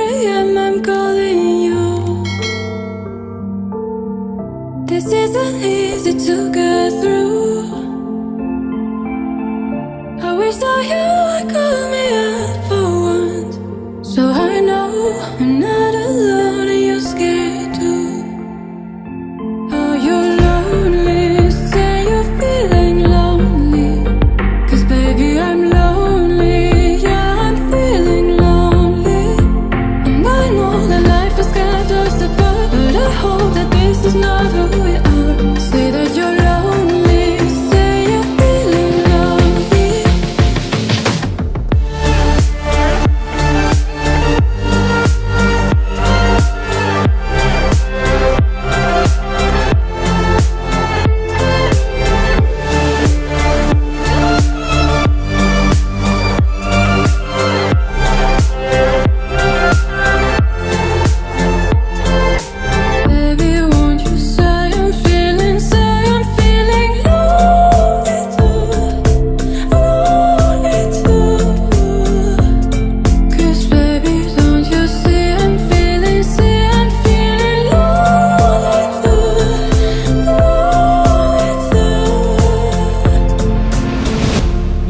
a.m. I'm calling you. This isn't easy to get through. I wish that you would call me up for once, so I know I'm not alone and you're scared too. Oh, you're lonely, say you're feeling lonely, 'cause baby I'm lonely, yeah I'm feeling lonely. And I know that life has kept us apart, but I hope that this is not who we are. Say that you're lonely, say you're feeling lonely. Baby, won't you say I'm feeling lonely too, lonely too. 'Cause baby, don't you see I'm feeling lonely too, lonely too.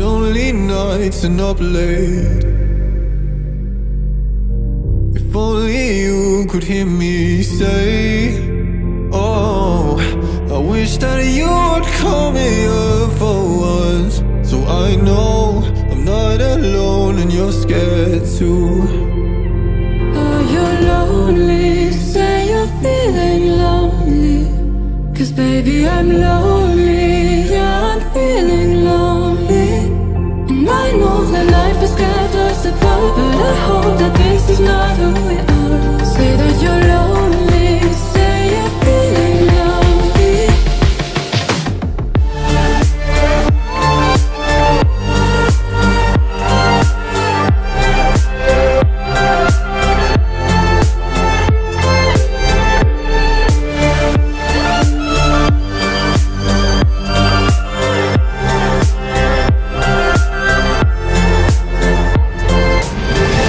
Lonely nights and up late. If only you could hear me say, oh, I wish that you would call me up for once, so I know I'm not alone and you're scared too. Oh, you're lonely, say you're feeling lonely, 'cause baby I'm lonely, yeah I'm feeling lonely. And I know that life has kept us apart, but I hope that this is not who we are. Say that you're lonely, say you're feeling lonely.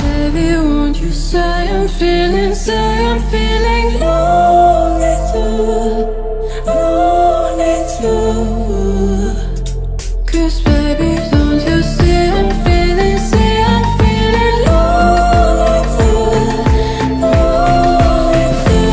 Baby, won't you say I'm feeling lonely too, lonely too. 'Cause baby, don't you see I'm feeling lonely too, lonely too.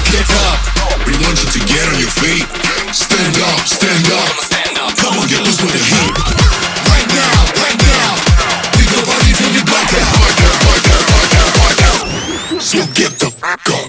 Get up, we want you to get on your feet. Stand up, come on, get loose with the heat. Right now, pick your body till you black out. So get the fuck up.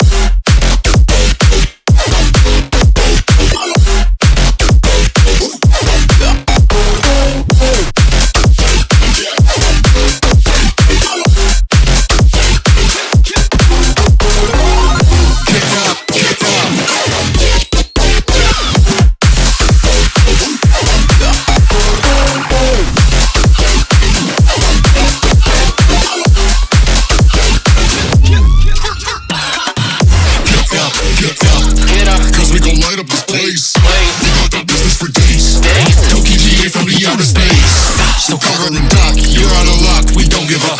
So cover and duck, you're out of luck, we don't give up.